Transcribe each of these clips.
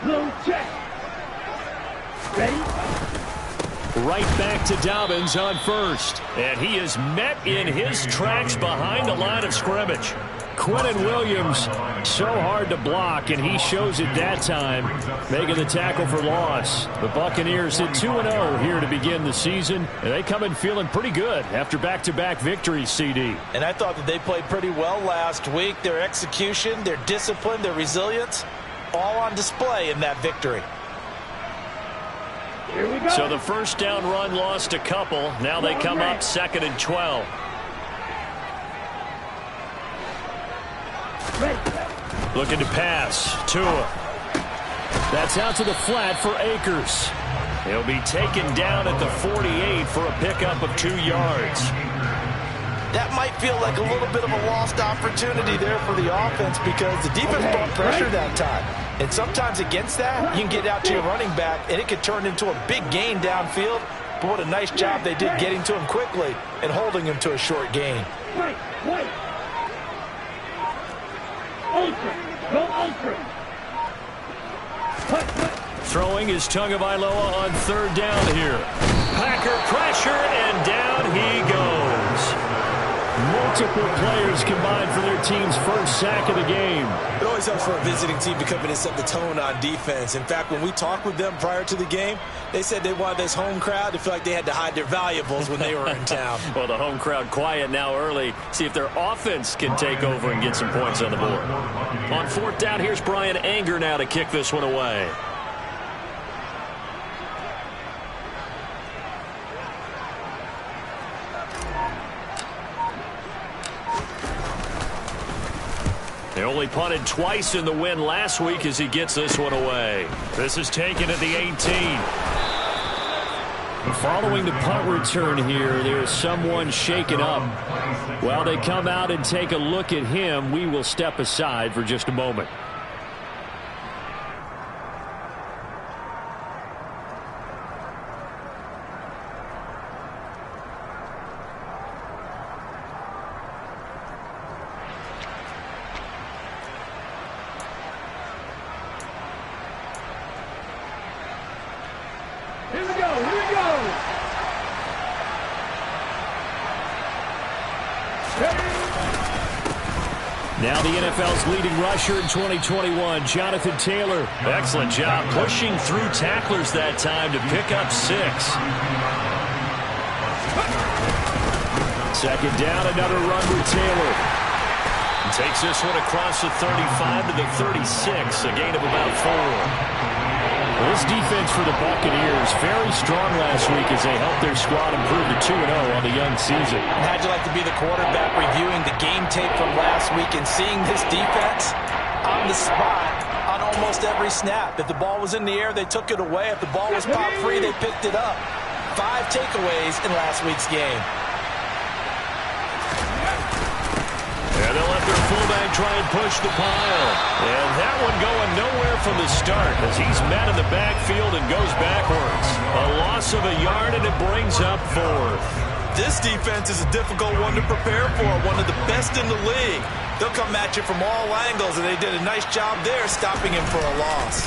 Little check. Ready? Right back to Dobbins on first. And he is met in his tracks behind the line of scrimmage. Quinnen Williams, so hard to block, and he shows it that time, making the tackle for loss. The Buccaneers hit 2-0 here to begin the season, and they come in feeling pretty good after back-to-back victories, CD. And I thought that they played pretty well last week. Their execution, their discipline, their resilience, all on display in that victory. Here we go. So the first down run lost a couple. Now they come up 2nd and 12. Looking to pass. Tua. That's out to the flat for Akers. He'll be taken down at the 48 for a pickup of 2 yards. That might feel like a little bit of a lost opportunity there for the offense because the defense brought pressure that time. And sometimes against that, you can get out to your running back, and it could turn into a big gain downfield. But what a nice job they did getting to him quickly and holding him to a short gain. Wait. Ultra. Go ultra. Throwing is Tagovailoa on 3rd down here. Packer pressure, and down he goes. Multiple players combined for their team's first sack of the game. It always helps for a visiting team to come in and set the tone on defense. In fact, when we talked with them prior to the game, they said they wanted this home crowd to feel like they had to hide their valuables when they were in town. Well, the home crowd quiet now early. See if their offense can take over and get some points on the board. On 4th down, here's Brian Anger now to kick this one away. They only punted twice in the win last week as he gets this one away. This is taken at the 18. Following the punt return here, there's someone shaken up. While they come out and take a look at him, we will step aside for just a moment. Here we go. Now the NFL's leading rusher in 2021, Jonathan Taylor. Excellent job pushing through tacklers that time to pick up 6. 2nd down, another run with Taylor. Takes this one across the 35 to the 36, a gain of about 4. Well, this defense for the Buccaneers, very strong last week as they helped their squad improve to 2-0 on the young season. How'd you like to be the quarterback reviewing the game tape from last week and seeing this defense on the spot on almost every snap? If the ball was in the air, they took it away. If the ball was pop free, they picked it up. 5 takeaways in last week's game. And they'll let their fullback try and push the pile. And that one going nowhere from the start as he's met in the backfield and goes backwards. A loss of a yard, and it brings up 4th. This defense is a difficult one to prepare for, one of the best in the league. They'll come at you from all angles, and they did a nice job there stopping him for a loss.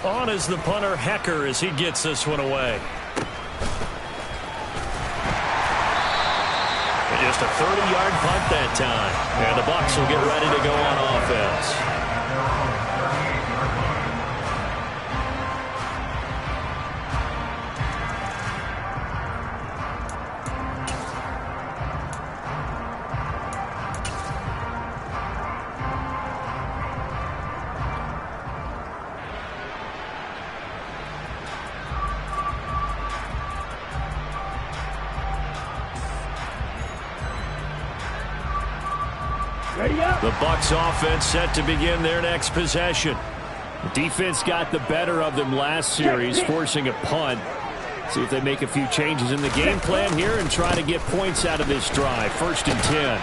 On is the punter, Hecker, as he gets this one away. Just a 30-yard punt that time. And the Bucs will get ready to go on offense. The Bucs offense set to begin their next possession. The defense got the better of them last series, forcing a punt. See if they make a few changes in the game plan here and try to get points out of this drive. 1st and 10.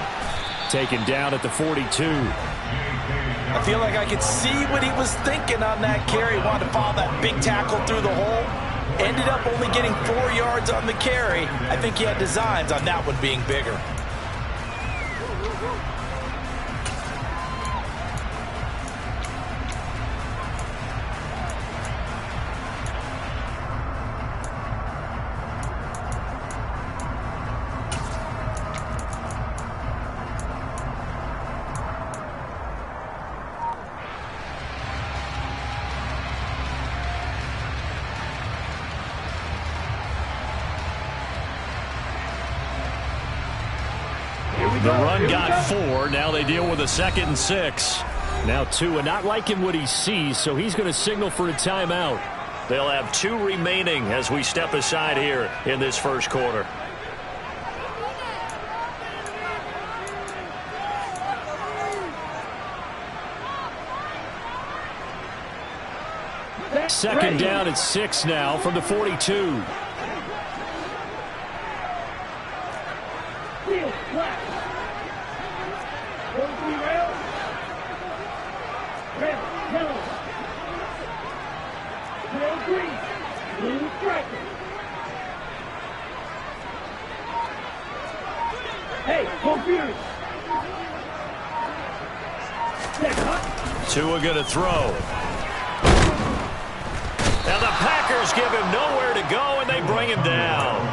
Taken down at the 42. I feel like I could see what he was thinking on that carry. Wanted to follow that big tackle through the hole. Ended up only getting 4 yards on the carry. I think he had designs on that one being bigger. The run got 4. Now they deal with a 2nd and 6. Now Tua not liking what he sees, so he's going to signal for a timeout. They'll have 2 remaining as we step aside here in this first quarter. Second down at 6 now from the 42. Field flat. Go to the rail. Rail, yellow. Rail green. Blue striker. Hey, confused. Tua going to throw. Now the Packers give him nowhere to go, and they bring him down.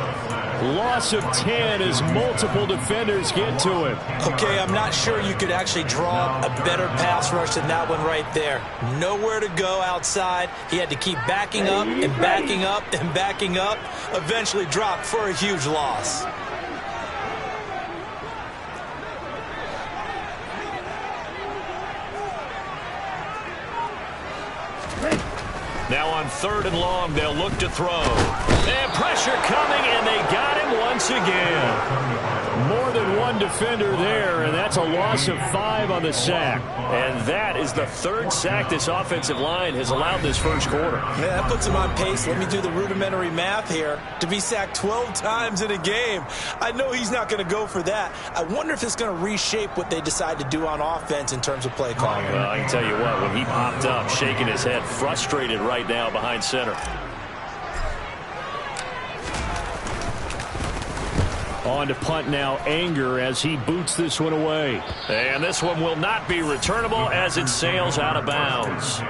Loss of 10 as multiple defenders get to him. Okay, I'm not sure you could actually draw a better pass rush than that one right there. Nowhere to go outside. He had to keep backing up and backing up and backing up. Eventually dropped for a huge loss. Now on 3rd and long, they'll look to throw. And pressure coming, and they got him once again. More than one defender there, and that's a loss of 5 on the sack. And that is the 3rd sack this offensive line has allowed this first quarter. Yeah, that puts him on pace. Let me do the rudimentary math here. To be sacked 12 times in a game, I know he's not going to go for that. I wonder if it's going to reshape what they decide to do on offense in terms of play calling. Well, I can tell you what, when he popped up, shaking his head, frustrated right now behind center. On to punt now, Anger as he boots this one away. And this one will not be returnable as it sails out of bounds.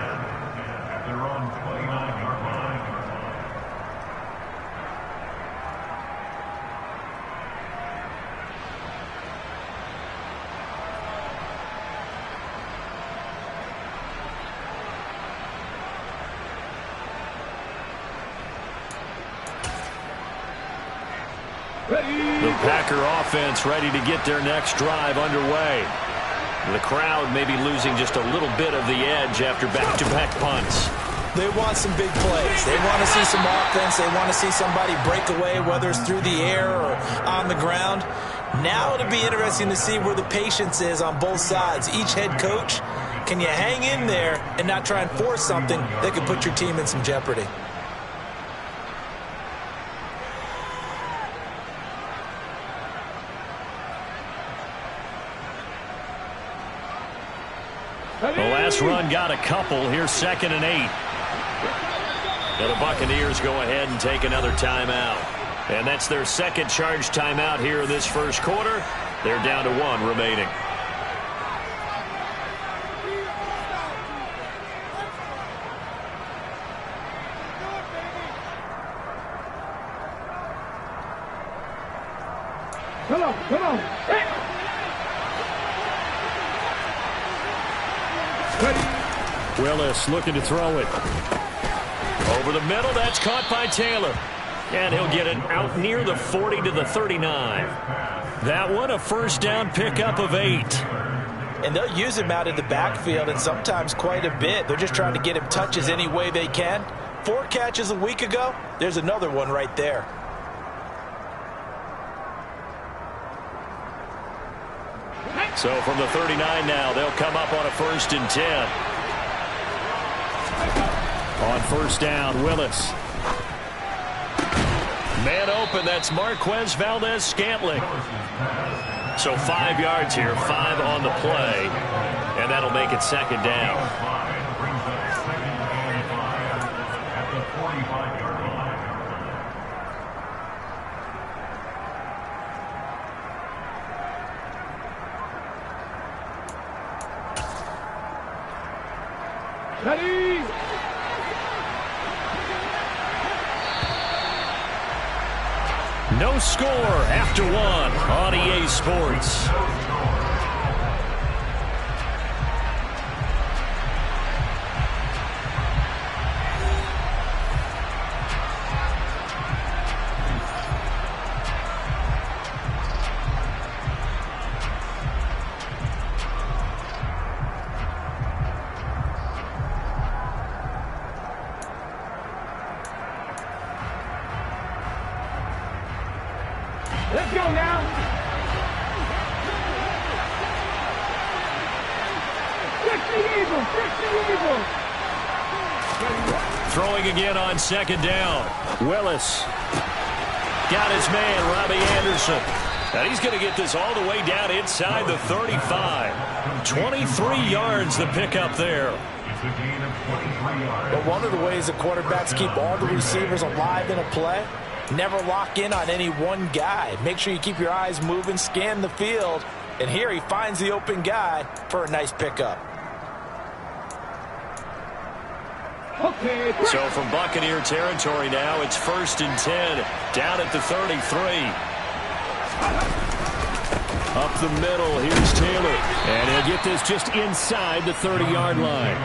The Packer offense ready to get their next drive underway. The crowd may be losing just a little bit of the edge after back-to-back punts. They want some big plays. They want to see some offense. They want to see somebody break away, whether it's through the air or on the ground. Now it'll be interesting to see where the patience is on both sides. Each head coach, can you hang in there and not try and force something that could put your team in some jeopardy? The last run got a couple. Here's 2nd and 8. And the Buccaneers go ahead and take another timeout. And that's their 2nd charge timeout here in this first quarter. They're down to 1 remaining. Come on, come on. Hey. Willis looking to throw it. Over the middle, that's caught by Taylor. And he'll get it out near the 40 to the 39. That one, a first down pickup of 8. And they'll use him out in the backfield, and sometimes quite a bit. They're just trying to get him touches any way they can. 4 catches a week ago, there's another one right there. So from the 39 now, they'll come up on a 1st and 10. On first down, Willis. Man open, that's Marquez Valdez-Scantling. So 5 yards here, 5 on the play, and that'll make it 2nd down. Ready. No score after 1 on EA Sports. go now. Fix the eagle. Fix the eagle. Throwing again on second down. Willis got his man, Robbie Anderson. And he's going to get this all the way down inside the 35. 23 yards the pickup there. But one of the ways the quarterbacks keep all the receivers alive in a play, never lock in on any one guy. Make sure you keep your eyes moving, scan the field. And here he finds the open guy for a nice pickup. Okay. So from Buccaneer territory now, it's 1st and 10, down at the 33. Up the middle, here's Taylor. And he'll get this just inside the 30-yard line.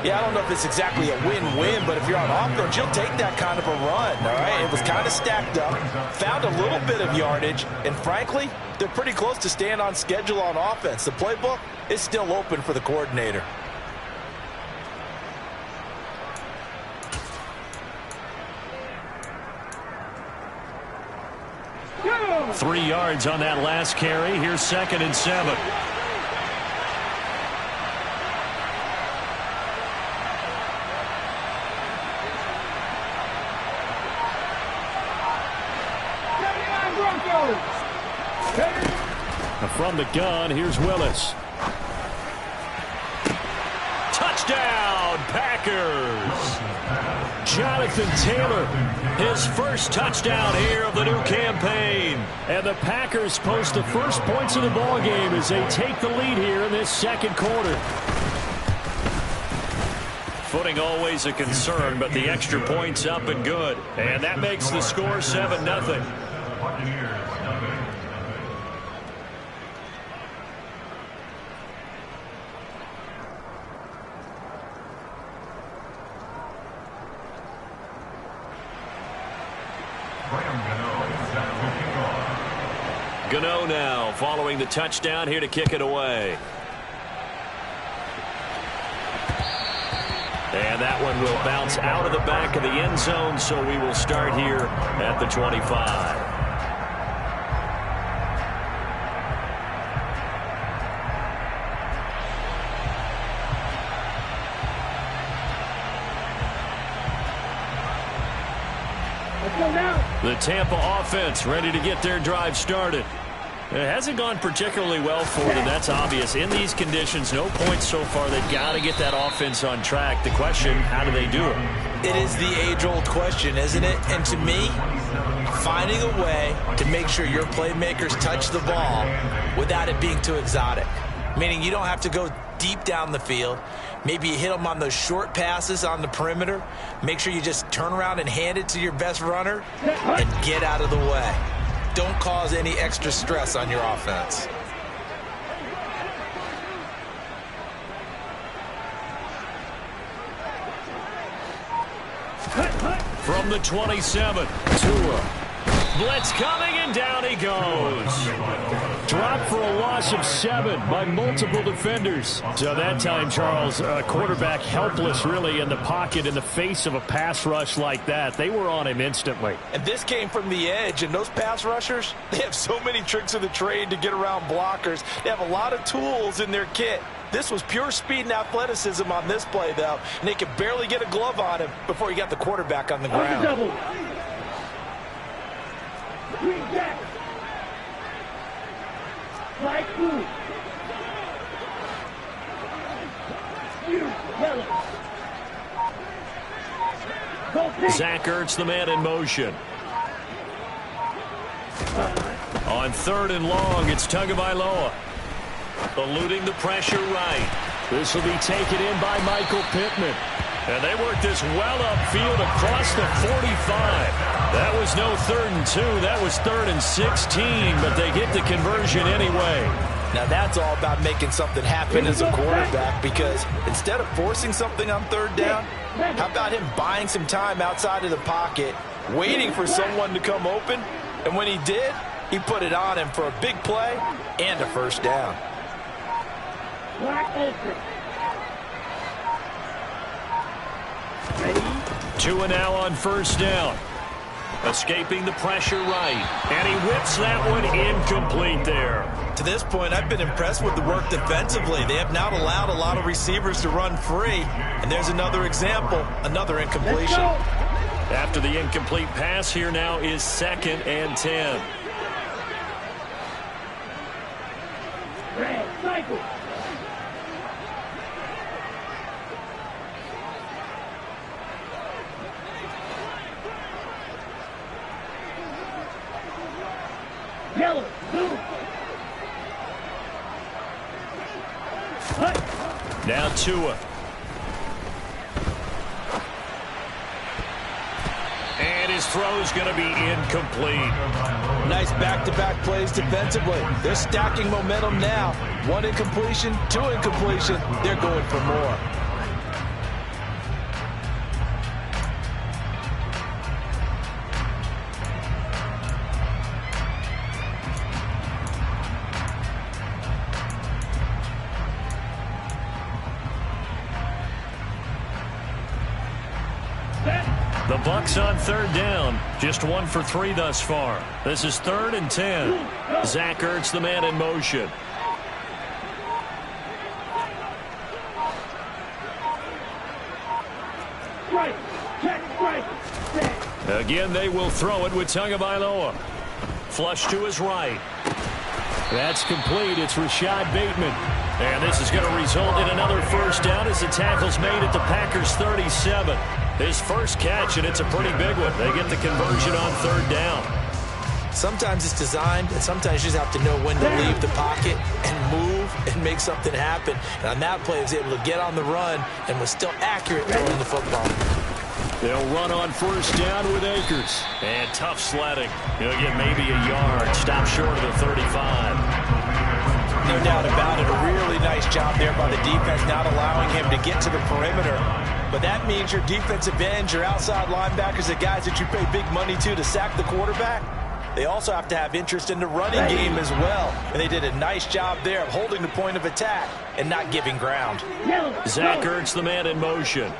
Yeah, I don't know if it's exactly a win-win, but if you're on offense, you'll take that kind of a run, all right? It was kind of stacked up, found a little bit of yardage, and frankly, they're pretty close to staying on schedule on offense. The playbook is still open for the coordinator. 3 yards on that last carry. Here's 2nd and 7. From the gun, here's Willis. Touchdown, Packers! Jonathan Taylor, his first touchdown here of the new campaign. And the Packers post the first points of the ball game as they take the lead here in this second quarter. Footing always a concern, but the extra point's up and good. And that makes the score 7-0. Gano now following the touchdown here to kick it away. And that one will bounce out of the back of the end zone, so we will start here at the 25. The Tampa offense ready to get their drive started. It hasn't gone particularly well for them. That's obvious. In these conditions, no points so far. They've got to get that offense on track. The question, how do they do it? It is the age-old question, isn't it? And to me, finding a way to make sure your playmakers touch the ball without it being too exotic. Meaning you don't have to go deep down the field. Maybe you hit them on those short passes on the perimeter. Make sure you just turn around and hand it to your best runner and get out of the way. Don't cause any extra stress on your offense. From the 27, Tua. Blitz coming, and down he goes. Dropped for a loss of 7 by multiple defenders. So that time, Charles, quarterback helpless really in the pocket in the face of a pass rush like that. They were on him instantly. And this came from the edge, and those pass rushers, they have so many tricks of the trade to get around blockers. They have a lot of tools in their kit. This was pure speed and athleticism on this play, though, and they could barely get a glove on him before he got the quarterback on the ground. Double. Green jack. Light blue. Yellow. Zach Ertz, the man in motion. On 3rd and long, it's Tagovailoa. Eluding the pressure right. This will be taken in by Michael Pittman. And they work this well upfield across the 45. That was no 3rd and 2. That was 3rd and 16, but they get the conversion anyway. Now that's all about making something happen as a quarterback, because instead of forcing something on 3rd down, how about him buying some time outside of the pocket, waiting for someone to come open, and when he did, he put it on him for a big play and a 1st down. Tua now on 1st down. Escaping the pressure right. And he whips that one incomplete there. To this point, I've been impressed with the work defensively. They have not allowed a lot of receivers to run free. And there's another example, another incompletion. After the incomplete pass, here now is 2nd and 10. Red, cycle. Yellow, blue. Hut. Now Tua. And his throw's going to be incomplete. Nice back-to-back plays defensively. They're stacking momentum now. 1 incompletion, 2 incompletion. They're going for more. The Bucs on 3rd down. Just 1 for 3 thus far. This is 3rd and 10. Zach Ertz, the man in motion. Strike. Check, strike. Set. Again, they will throw it with Tagovailoa. Flush to his right. That's complete. It's Rashad Bateman. And this is going to result in another first down as the tackle's made at the Packers' 37. His first catch, and it's a pretty big one. They get the conversion on 3rd down. Sometimes it's designed, and sometimes you just have to know when to leave the pocket and move and make something happen. And on that play, he was able to get on the run and was still accurate throwing the football. They'll run on 1st down with Akers. And tough sledding. He'll get maybe a yard. Stop short of the 35. No doubt about it. A really nice job there by the defense, not allowing him to get to the perimeter. But that means your defensive ends, your outside linebackers, the guys that you pay big money to sack the quarterback, they also have to have interest in the running game as well. And they did a nice job there of holding the point of attack and not giving ground. Zach Ertz, the man in motion.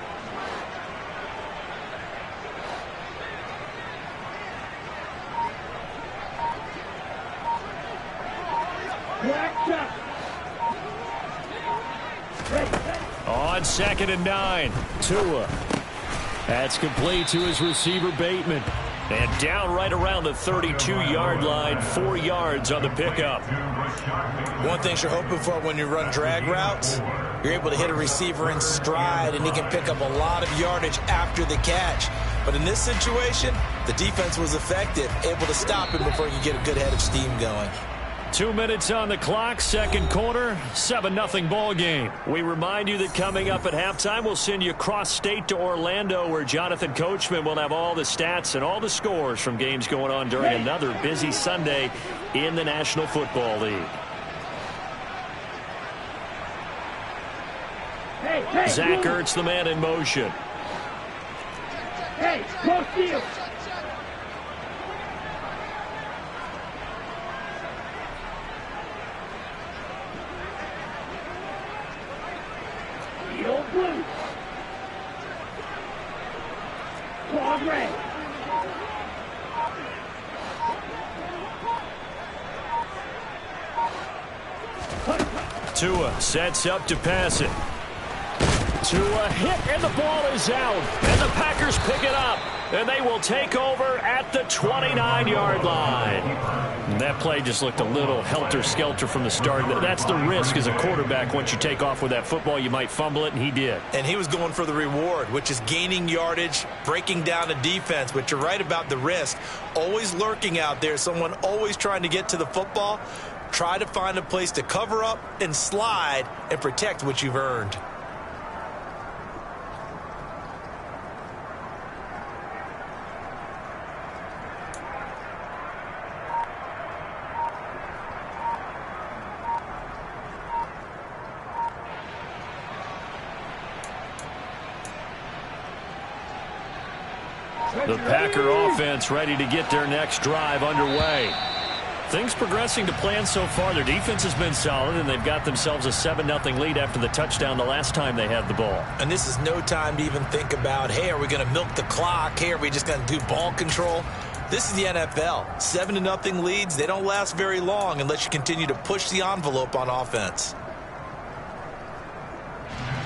On 2nd and 9, Tua. That's complete to his receiver, Bateman. And down right around the 32-yard line, 4 yards on the pickup. One thing you're hoping for when you run drag routes, you're able to hit a receiver in stride, and he can pick up a lot of yardage after the catch. But in this situation, the defense was effective, able to stop him before you get a good head of steam going. 2 minutes on the clock, 2nd quarter, 7-0 ball game. We remind you that coming up at halftime, we'll send you cross-state to Orlando, where Jonathan Coachman will have all the stats and all the scores from games going on during another busy Sunday in the National Football League. Zach Ertz, the man in motion. Hey, close field. Blue. Claude red. Tua sets up to pass it. Tua hit, and the ball is out. And the Packers pick it up. And they will take over at the 29-yard line. And that play just looked a little helter-skelter from the start. That's the risk as a quarterback. Once you take off with that football, you might fumble it, and he did. And he was going for the reward, which is gaining yardage, breaking down a defense. But you're right about the risk. Always lurking out there, someone always trying to get to the football. Try to find a place to cover up and slide and protect what you've earned. The Packer offense ready to get their next drive underway. Things progressing to plan so far. Their defense has been solid, and they've got themselves a 7-0 lead after the touchdown the last time they had the ball. And this is no time to even think about, hey, are we going to milk the clock? Hey, are we just going to do ball control? This is the NFL. 7-0 leads, they don't last very long unless you continue to push the envelope on offense.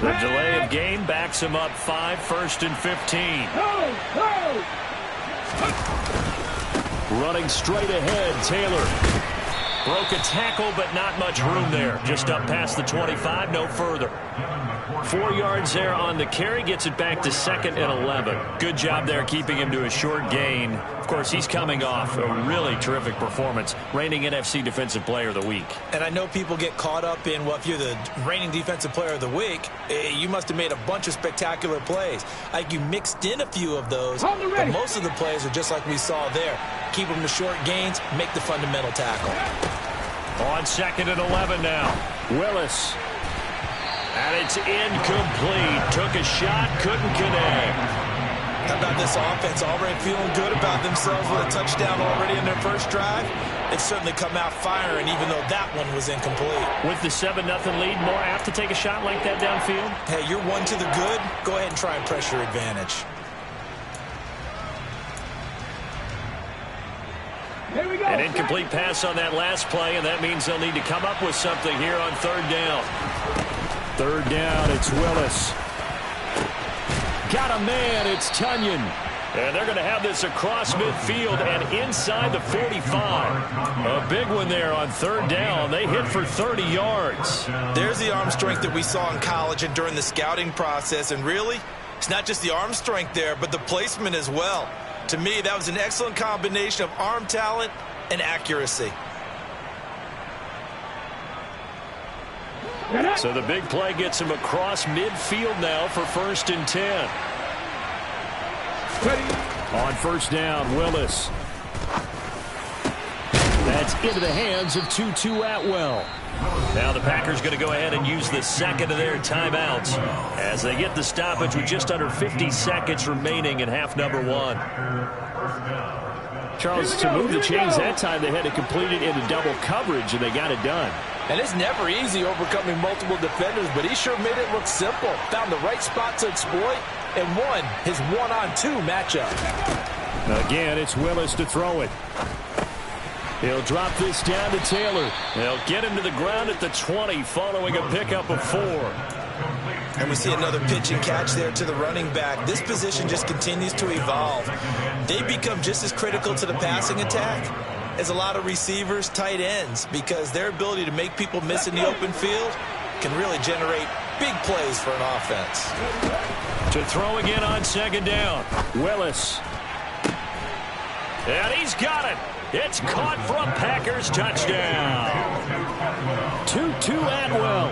The delay of game backs him up 5, 1st and 15. Running straight ahead, Taylor. Broke a tackle, but not much room there. Just up past the 25, no further. 4 yards there on the carry, gets it back to 2nd and 11. Good job there keeping him to a short gain. Of course, he's coming off a really terrific performance, reigning NFC Defensive Player of the Week. And I know people get caught up in, well, if you're the reigning Defensive Player of the Week, you must have made a bunch of spectacular plays. Like you mixed in a few of those, but most of the plays are just like we saw there. Keep them to short gains, make the fundamental tackle. On 2nd and 11 now. Willis. And it's incomplete. Took a shot, couldn't connect. How about this offense already feeling good about themselves with a touchdown already in their first drive? They've certainly come out firing, even though that one was incomplete. With the 7-0 lead, more apt to take a shot like that downfield? Hey, you're one to the good. Go ahead and try and press your advantage. Here we go. An incomplete pass on that last play, and that means they'll need to come up with something here on 3rd down. 3rd down, it's Willis. Got a man, it's Tunyon. And they're going to have this across midfield and inside the 45. A big one there on 3rd down. They hit for 30 yards. There's the arm strength that we saw in college and during the scouting process. And really, it's not just the arm strength there, but the placement as well. To me, that was an excellent combination of arm talent and accuracy. So the big play gets him across midfield now for 1st and 10. On 1st down, Willis. That's into the hands of Tutu Atwell. Now the Packers going to go ahead and use the 2nd of their timeouts as they get the stoppage with just under 50 seconds remaining in half number 1. Charles, to move the chains that time, they had to complete it into double coverage, and they got it done. And it's never easy overcoming multiple defenders, but he sure made it look simple. Found the right spot to exploit and won his 1-on-2 matchup. Again, it's Willis to throw it. He'll drop this down to Taylor. They'll get him to the ground at the 20 following a pickup of 4. And we see another pitch and catch there to the running back. This position just continues to evolve. They become just as critical to the passing attack as a lot of receivers, tight ends, because their ability to make people miss in the open field can really generate big plays for an offense. To throw again on 2nd down. Willis. And he's got it. It's caught for a Packers touchdown. Tutu Atwell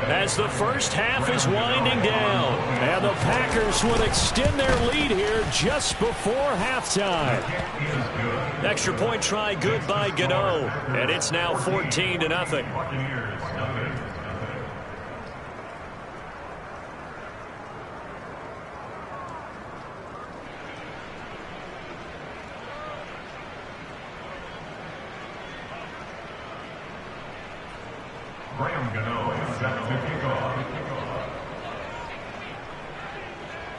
as the first half is winding down. And the Packers will extend their lead here just before halftime. Extra point try good by Gano. And it's now 14-0.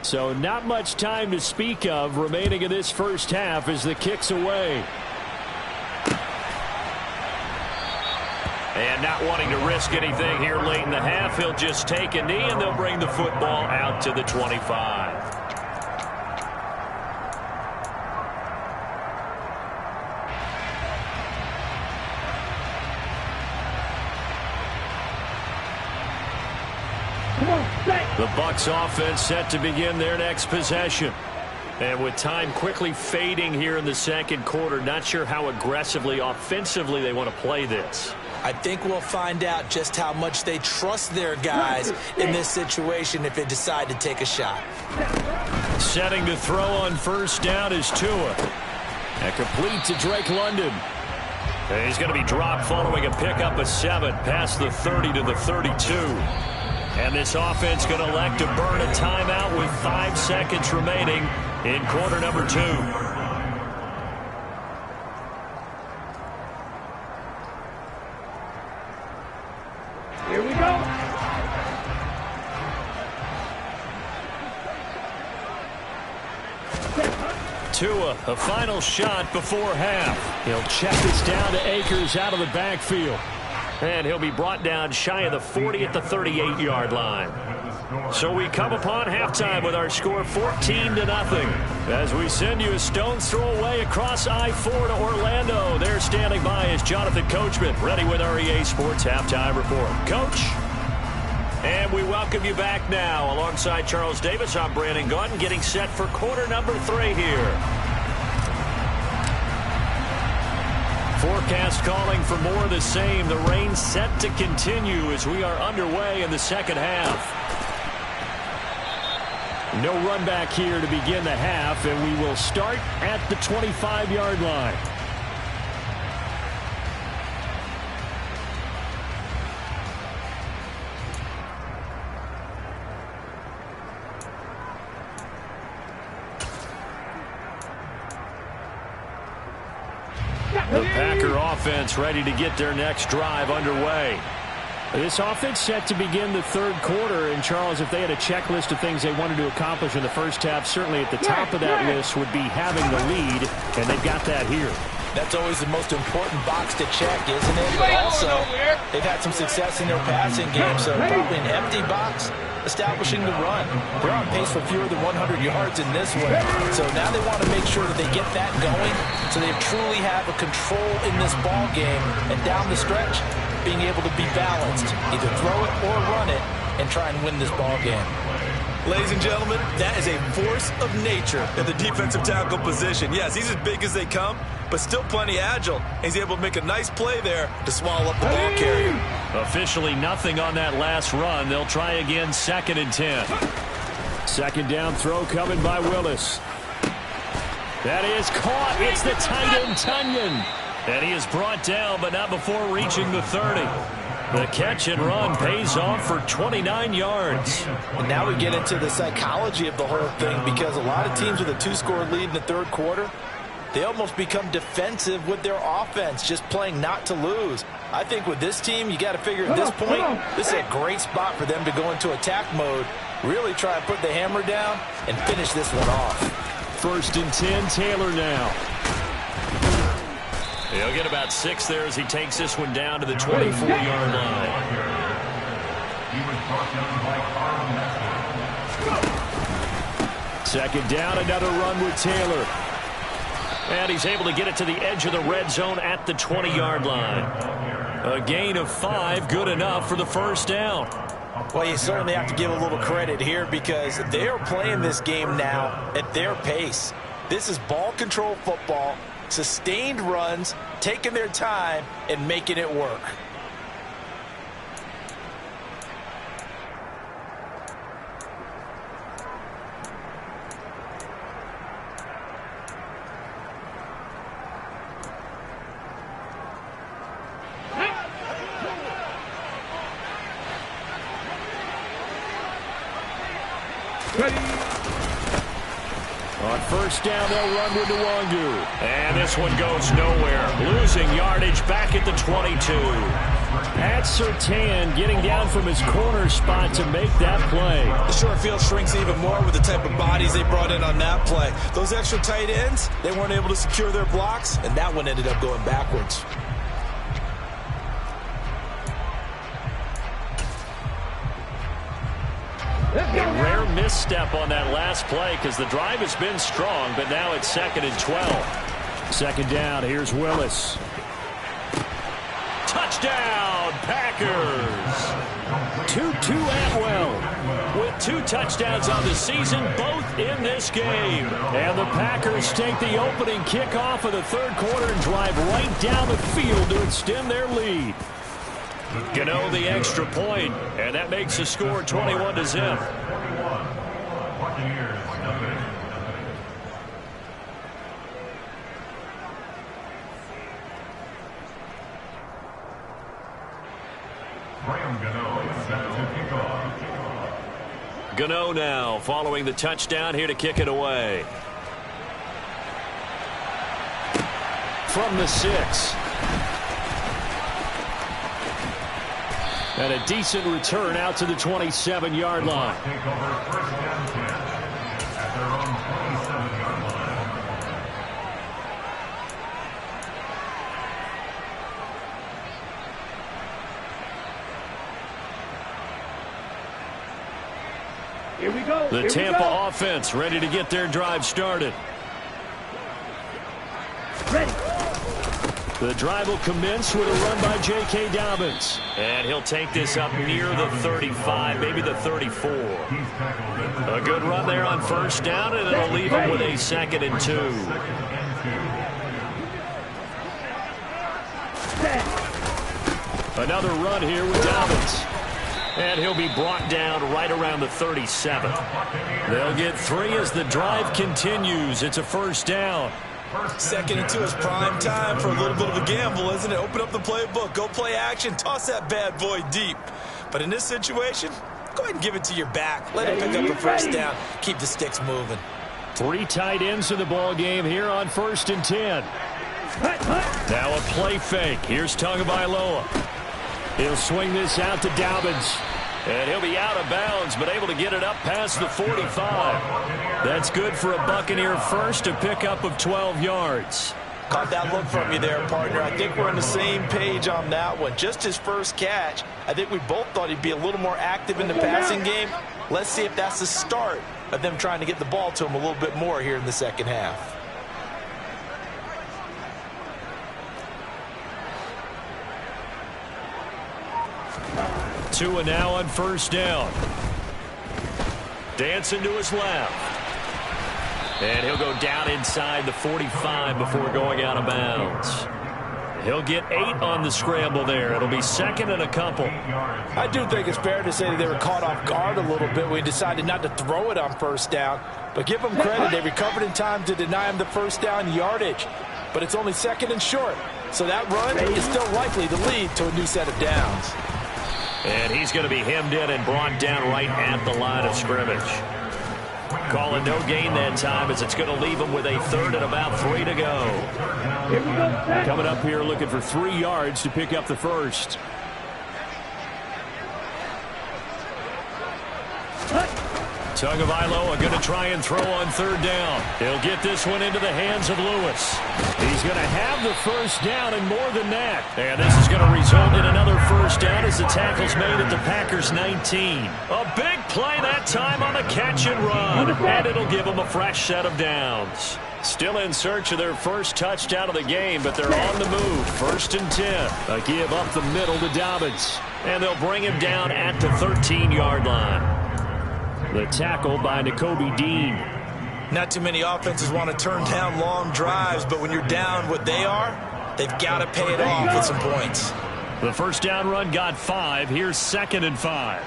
So not much time to speak of remaining in this first half as the kick's away. And not wanting to risk anything here late in the half, he'll just take a knee and they'll bring the football out to the 25. The Bucs offense set to begin their next possession. And with time quickly fading here in the 2nd quarter, not sure how aggressively, offensively they want to play this. I think we'll find out just how much they trust their guys in this situation if they decide to take a shot. Setting to throw on 1st down is Tua. And complete to Drake London. And he's going to be dropped following a pickup of 7 past the 30 to the 32. And this offense going to elect to burn a timeout with 5 seconds remaining in quarter number 2. Here we go. Tua, a final shot before half. He'll check this down to Akers out of the backfield. And he'll be brought down shy of the 40 at the 38-yard line. So we come upon halftime with our score 14-0. As we send you a stone's throw away across I-4 to Orlando. There standing by is Jonathan Coachman, ready with our EA Sports Halftime Report. Coach? And we welcome you back now. Alongside Charles Davis, I'm Brandon Gaudin, getting set for quarter number 3 here. Forecast calling for more of the same. The rain set to continue as we are underway in the second half. No run back here to begin the half, and we will start at the 25-yard line. The Packer offense ready to get their next drive underway. This offense set to begin the third quarter. And, Charles, if they had a checklist of things they wanted to accomplish in the first half, certainly at the top of that list would be having the lead, and they've got that here. That's always the most important box to check, isn't it? But also, they've had some success in their passing game, so probably an empty box establishing the run. They're on pace for fewer than 100 yards in this one. So now they want to make sure that they get that going so they truly have a control in this ball game. And down the stretch, being able to be balanced, either throw it or run it, and try and win this ball game. Ladies and gentlemen, that is a force of nature in the defensive tackle position. Yes, he's as big as they come, but still plenty agile. He's able to make a nice play there to swallow up the ball carrier. Officially nothing on that last run. They'll try again, 2nd and 10. Second down throw coming by Willis. That is caught. It's the tight end, Tunyon. And he is brought down, but not before reaching the 30. The catch and run pays off for 29 yards. And now we get into the psychology of the whole thing, because a lot of teams with a 2-score lead in the third quarter, they almost become defensive with their offense, just playing not to lose. I think with this team, you got to figure at this point, this is a great spot for them to go into attack mode, really try and put the hammer down and finish this one off. 1st and 10, Taylor now. He'll get about 6 there as he takes this one down to the 24-yard line. Second down, another run with Taylor. And he's able to get it to the edge of the red zone at the 20-yard line. A gain of 5, good enough for the first down. Well, you certainly have to give a little credit here, because they are playing this game now at their pace. This is ball control football. Sustained runs, taking their time, and making it work. On first down, they'll run with Nwangu. And this one goes nowhere. Losing yardage back at the 22. Pat Surtain getting down from his corner spot to make that play. The short field shrinks even more with the type of bodies they brought in on that play. Those extra tight ends, they weren't able to secure their blocks, and that one ended up going backwards. A rare misstep on that last play, because the drive has been strong, but now it's 2nd and 12. Second down, here's Willis. Touchdown, Packers! Tutu Atwell with 2 touchdowns on the season, both in this game. And the Packers take the opening kickoff of the third quarter and drive right down the field to extend their lead. Gano the extra point, and that makes the score 21-0. Gano now following the touchdown, here to kick it away. From the 6. And a decent return out to the 27-yard line. Here we go. The Here we Tampa go. offense ready to get their drive started. Ready. The drive will commence with a run by J.K. Dobbins. And he'll take this up near the 35, maybe the 34. A good run there on first down, and it'll leave him with a 2nd and 2. Another run here with Dobbins. And he'll be brought down right around the 37. They'll get 3 as the drive continues. It's a first down. 2nd and 2 is prime time for a little bit of a gamble, isn't it? Open up the playbook, go play action, toss that bad boy deep. But in this situation, go ahead and give it to your back. Let him pick up the first down. Keep the sticks moving. 3 tight ends in the ball game here on 1st and 10. Now a play fake. Here's Tagovailoa. He'll swing this out to Dobbins. And he'll be out of bounds, but able to get it up past the 45. That's good for a Buccaneer first, a pickup of 12 yards. Caught that look from you there, partner. I think we're on the same page on that one. Just his first catch. I think we both thought he'd be a little more active in the passing game. Let's see if that's the start of them trying to get the ball to him a little bit more here in the second half. Tua now on first down. Dancing to his left. And he'll go down inside the 45 before going out of bounds. He'll get 8 on the scramble there. It'll be 2nd and a couple. I do think it's fair to say that they were caught off guard a little bit when he decided not to throw it on first down. But give them credit. They recovered in time to deny him the first down yardage. But it's only 2nd and short. So that run is still likely to lead to a new set of downs. And he's going to be hemmed in and brought down right at the line of scrimmage. Calling no gain that time as it's going to leave him with a 3rd and about 3 to go. Here we go. Coming up here looking for 3 yards to pick up the first. Tagovailoa going to try and throw on 3rd down. He'll get this one into the hands of Lewis. He's going to have the first down and more than that. And this is going to result in another first down as the tackle's made at the Packers 19. A big play that time on the catch and run. And it'll give them a fresh set of downs. Still in search of their first touchdown of the game, but they're on the move. 1st and 10. A give up the middle to Dobbins. And they'll bring him down at the 13-yard line. The tackle by Nakobe Dean. Not too many offenses want to turn down long drives, but when you're down what they are, they've got to pay it off with some points. The first down run got 5. Here's 2nd and 5.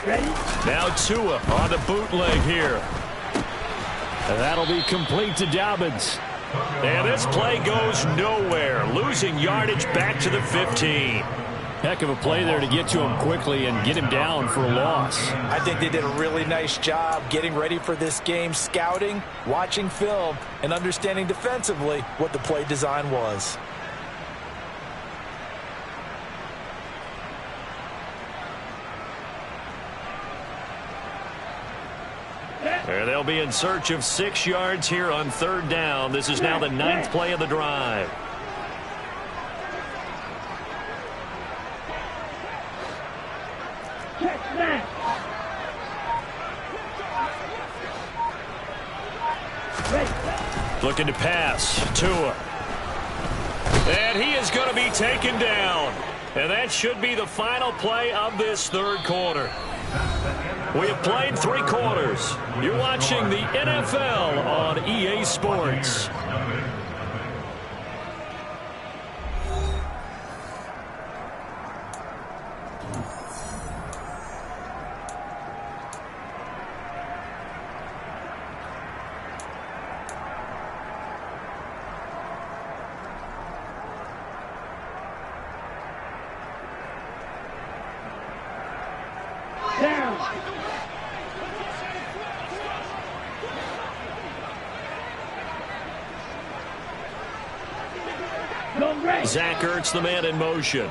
Ready? Now Tua on the bootleg here. And that'll be complete to Dobbins. And this play goes nowhere. Losing yardage back to the 15. Heck of a play there to get to him quickly and get him down for a loss. I think they did a really nice job getting ready for this game, scouting, watching film, and understanding defensively what the play design was. And they'll be in search of 6 yards here on 3rd down. This is now the 9th play of the drive. Looking to pass. Tua. And he is going to be taken down. And that should be the final play of this 3rd quarter. We have played 3 quarters. You're watching the NFL on EA Sports. Zach Ertz, the man in motion.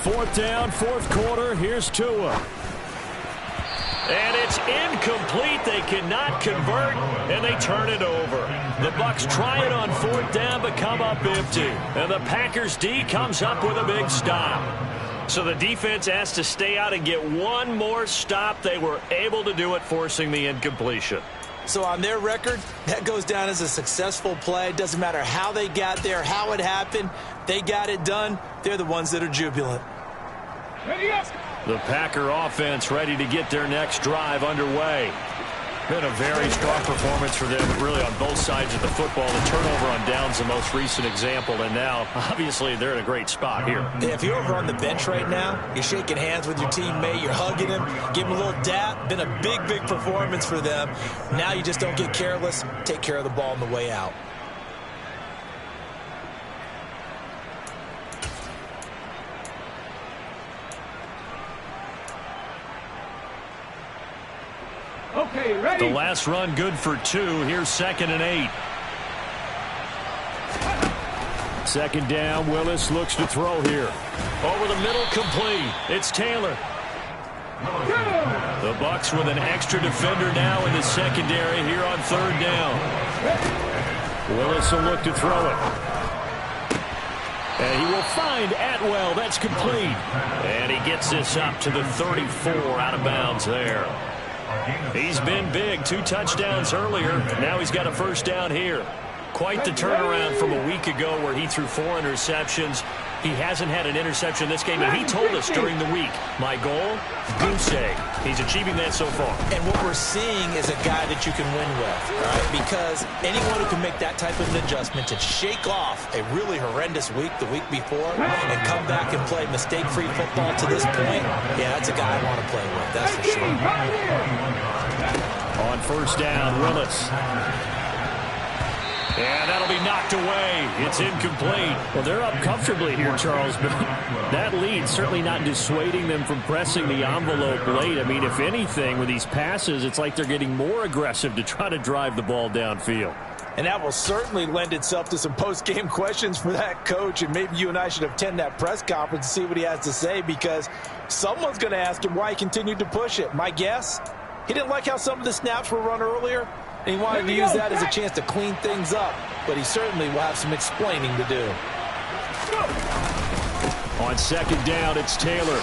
Fourth down, 4th quarter. Here's Tua. And it's incomplete. They cannot convert, and they turn it over. The Bucs try it on 4th down, but come up empty. And the Packers D comes up with a big stop. So the defense has to stay out and get one more stop. They were able to do it, forcing the incompletion. So on their record, that goes down as a successful play. It doesn't matter how they got there, how it happened. They got it done. They're the ones that are jubilant. The Packer offense ready to get their next drive underway. Been a very strong performance for them, really on both sides of the football. The turnover on downs the most recent example, and now, obviously, they're in a great spot here. Yeah, if you're over on the bench right now, you're shaking hands with your teammate, you're hugging him, give him a little dap. Been a big, big performance for them. Now you just don't get careless. Take care of the ball on the way out. Okay, ready. The last run good for 2. Here's 2nd and 8. 2nd down. Willis looks to throw here. Over the middle, complete. It's Taylor. The Bucs with an extra defender now in the secondary here on 3rd down. Willis will look to throw it. And he will find Atwell. That's complete. And he gets this up to the 34, out of bounds there. He's been big. 2 touchdowns earlier. Now he's got a 1st down here. Quite the turnaround from a week ago where he threw 4 interceptions. He hasn't had an interception this game, and he told us during the week, my goal, goose egg. He's achieving that so far. And what we're seeing is a guy that you can win with, right? Because anyone who can make that type of an adjustment to shake off a really horrendous week the week before and come back and play mistake-free football to this point, yeah, that's a guy I want to play with, that's for sure. On 1st down, Willis. And that'll be knocked away. It's incomplete. Well, they're up comfortably here, Charles, but that lead certainly not dissuading them from pressing the envelope late. I mean, if anything, with these passes, it's like they're getting more aggressive to try to drive the ball downfield. And that will certainly lend itself to some post-game questions for that coach, and maybe you and I should attend that press conference to see what he has to say, because someone's going to ask him why he continued to push it. My guess, he didn't like how some of the snaps were run earlier, and he wanted to use that as a chance to clean things up, but he certainly will have some explaining to do. On 2nd down, it's Taylor.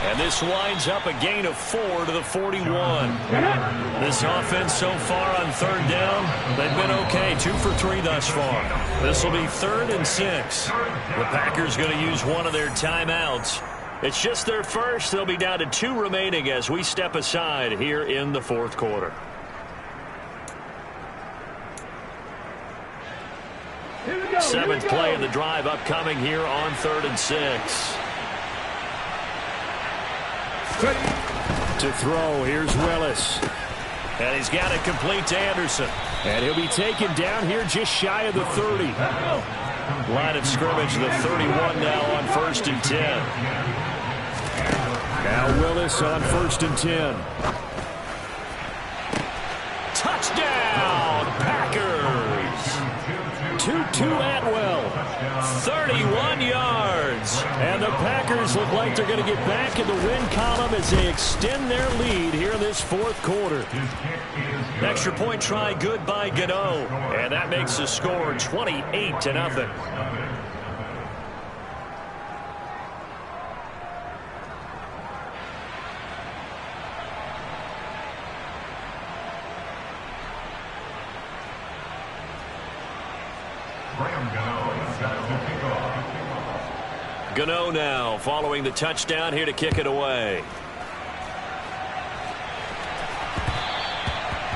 And this winds up a gain of 4 to the 41. This offense so far on 3rd down, they've been okay. 2 for 3 thus far. This will be 3rd and 6. The Packers going to use one of their timeouts. It's just their first. They'll be down to 2 remaining as we step aside here in the 4th quarter. Seventh play of the drive upcoming here on 3rd and 6. To throw, here's Willis. And he's got it complete to Anderson. And he'll be taken down here just shy of the 30. Line of scrimmage, the 31 now on 1st and 10. Now Willis on 1st and 10. Touchdown, Packers! 2-2 Atwell, 31 yards. And the Packers look like they're going to get back in the win column as they extend their lead here in this 4th quarter. Extra point try good by Gano. And that makes the score 28-0. Gano now following the touchdown here to kick it away.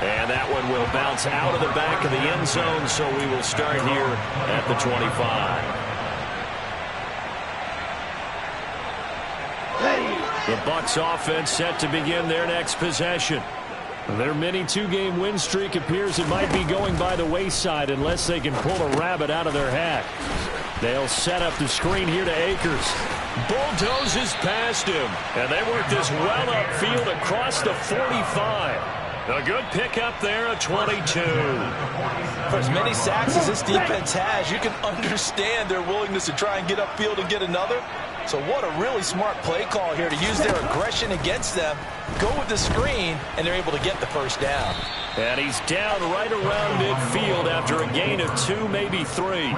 And that one will bounce out of the back of the end zone, so we will start here at the 25. The Bucs offense set to begin their next possession. Their mini 2-game win streak appears it might be going by the wayside unless they can pull a rabbit out of their hat. They'll set up the screen here to Akers. Bulldozes past him. And they work this well upfield across the 45. A good pickup there, a 22. For as many sacks as this defense has, you can understand their willingness to try and get upfield and get another. So what a really smart play call here to use their aggression against them, go with the screen, and they're able to get the first down. And he's down right around midfield after a gain of 2, maybe 3.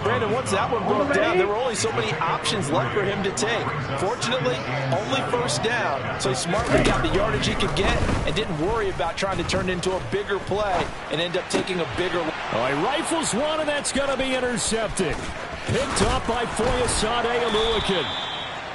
Brandon, once that one broke down, there were only so many options left for him to take. Fortunately, only first down, so he smartly got the yardage he could get and didn't worry about trying to turn it into a bigger play and end up taking a bigger... He rifles one, and that's going to be intercepted. Picked up by Foyesade Oluwakin.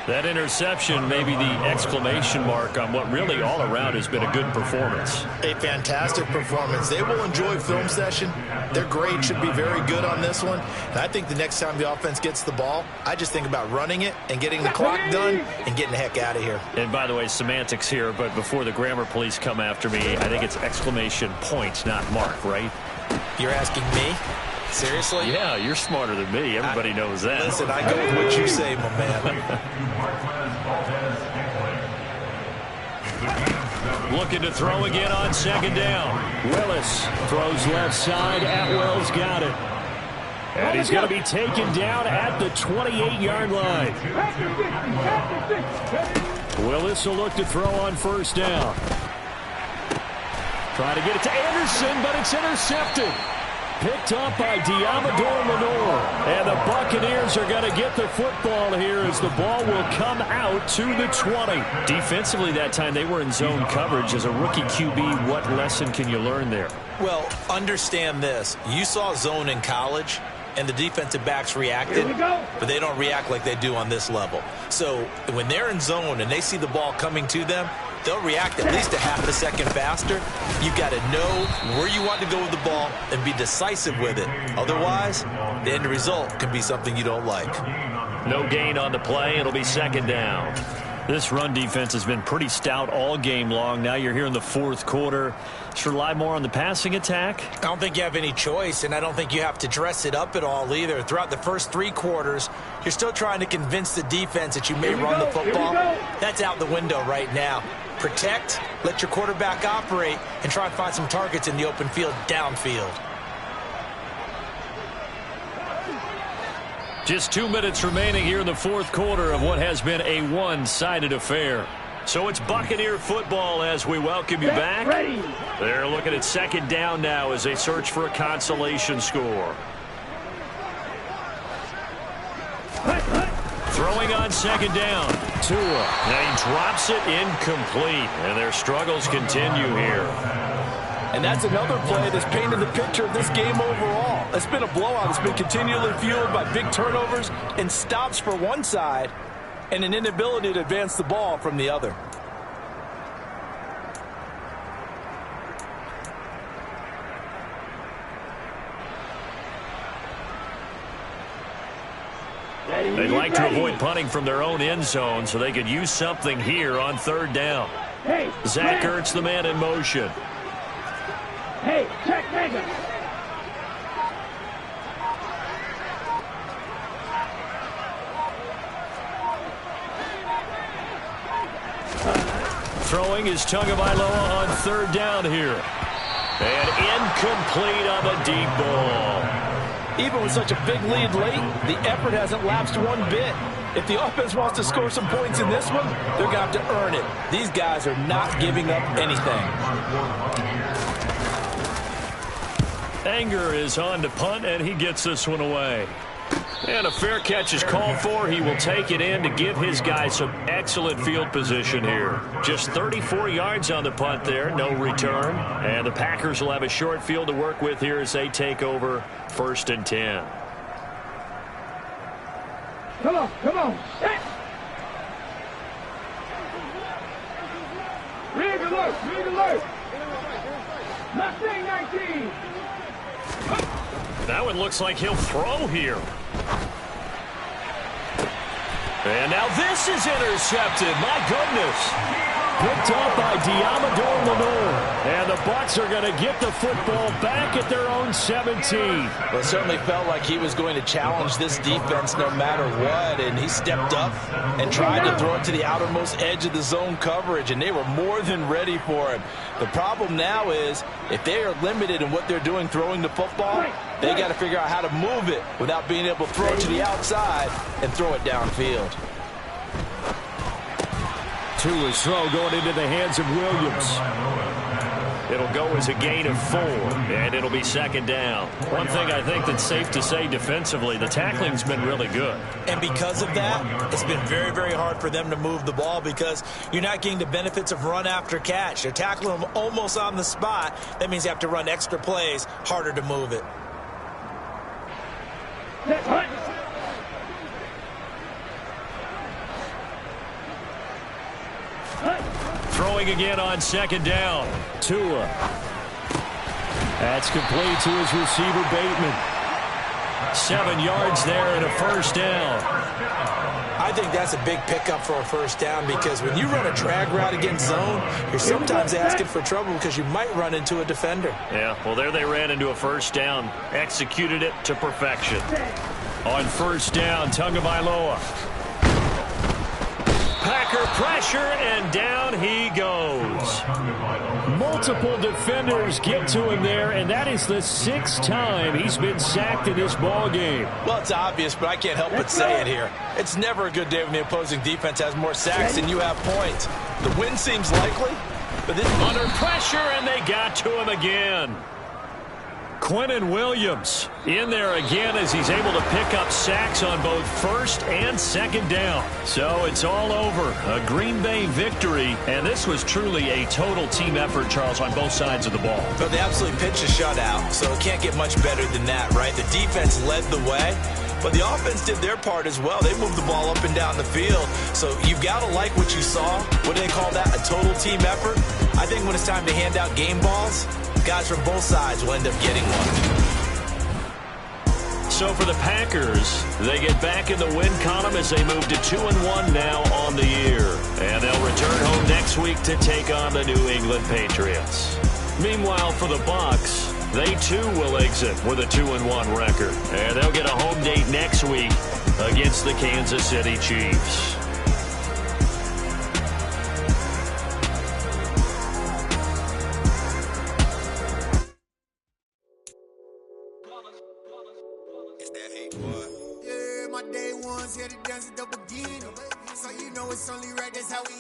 That interception may be the exclamation mark on what really all around has been a good performance. A fantastic performance. They will enjoy film session. Their grade should be very good on this one. And I think the next time the offense gets the ball, I just think about running it and getting the clock done and getting the heck out of here. And by the way, semantics here, but before the grammar police come after me, I think it's exclamation point, not mark, right? You're asking me? Seriously? Yeah, you're smarter than me. Everybody knows that. Listen, I go with what you say, my man. Looking to throw again on second down. Willis throws left side. Atwell's got it. And he's going to be taken down at the 28-yard line. Willis will look to throw on first down. Trying to get it to Anderson, but it's intercepted. Picked up by Diamador Lenore. And the Buccaneers are going to get the football here as the ball will come out to the 20. Defensively that time, they were in zone coverage. As a rookie QB, what lesson can you learn there? Well, understand this. You saw zone in college, and the defensive backs reacted, but they don't react like they do on this level. So when they're in zone and they see the ball coming to them, they'll react at least a half a second faster. You've got to know where you want to go with the ball and be decisive with it. Otherwise, the end result can be something you don't like. No gain on the play. It'll be second down. This run defense has been pretty stout all game long. Now you're here in the fourth quarter. Should rely more on the passing attack? I don't think you have any choice, and I don't think you have to dress it up at all either. Throughout the first 3 quarters, you're still trying to convince the defense that you may run the football. That's out the window right now. Protect, let your quarterback operate, and try and find some targets in the open field downfield. Just 2 minutes remaining here in the fourth quarter of what has been a one-sided affair. So it's Buccaneer football as we welcome you back. They're looking at second down now as they search for a consolation score. Throwing on second down. Tua. Now he drops it incomplete, and their struggles continue here. And that's another play that's painted the picture of this game overall. It's been a blowout. It's been continually fueled by big turnovers and stops for one side and an inability to advance the ball from the other. They'd like to avoid punting from their own end zone so they could use something here on third down. Zach Ertz, the man in motion. Hey, check Vegas. Throwing is Tagovailoa on third down here. And incomplete on the deep ball. Even with such a big lead late, the effort hasn't lapsed one bit. If the offense wants to score some points in this one, they're going to have to earn it. These guys are not giving up anything. Anger is on to punt, and he gets this one away. And a fair catch is called for. He will take it in to give his guys some excellent field position here. Just 34 yards on the punt there, no return. And the Packers will have a short field to work with here as they take over 1st and 10. Come on, come on. Rig alert, rig alert. Mustang 19. That one looks like he'll throw here. And now this is intercepted. My goodness. picked off by Diamador Lenore. And the Bucs are going to get the football back at their own 17. Well, it certainly felt like he was going to challenge this defense no matter what, and he stepped up and tried to throw it to the outermost edge of the zone coverage, and they were more than ready for him. The problem now is if they are limited in what they're doing throwing the football, they got to figure out how to move it without being able to throw it to the outside and throw it downfield. Tua's throw going into the hands of Williams. It'll go as a gain of 4, and it'll be second down. One thing I think that's safe to say defensively, the tackling's been really good. And because of that, it's been very, very hard for them to move the ball because you're not getting the benefits of run after catch. They're tackling them almost on the spot. That means you have to run extra plays, harder to move it. Throwing again on second down. Tua. That's complete to his receiver, Bateman. 7 yards there and a first down. I think that's a big pickup for a first down because when you run a drag route against zone, you're sometimes asking for trouble because you might run into a defender. Yeah, well, there they ran into a first down. Executed it to perfection. On first down, Tagovailoa. Packer pressure, and down he goes. Multiple defenders get to him there, and that is the 6th time he's been sacked in this ball game. Well, it's obvious, but I can't help but say it here. It's never a good day when the opposing defense has more sacks than you have points. The win seems likely, but this under pressure, and they got to him again. Quinnen Williams in there again as he's able to pick up sacks on both first and second down. So it's all over. A Green Bay victory, and this was truly a total team effort, Charles, on both sides of the ball. So they absolutely pitched a shutout, so it can't get much better than that, right? The defense led the way, but the offense did their part as well. They moved the ball up and down the field, so you've got to like what you saw. What do they call that? A total team effort? I think when it's time to hand out game balls, guys from both sides will end up getting one. So for the Packers, they get back in the win column as they move to 2-1 now on the year. And they'll return home next week to take on the New England Patriots. Meanwhile, for the Bucs, they too will exit with a 2-1 record. And they'll get a home date next week against the Kansas City Chiefs. Yeah, my day ones here to dance at the beginning. So you know it's only right, that's how we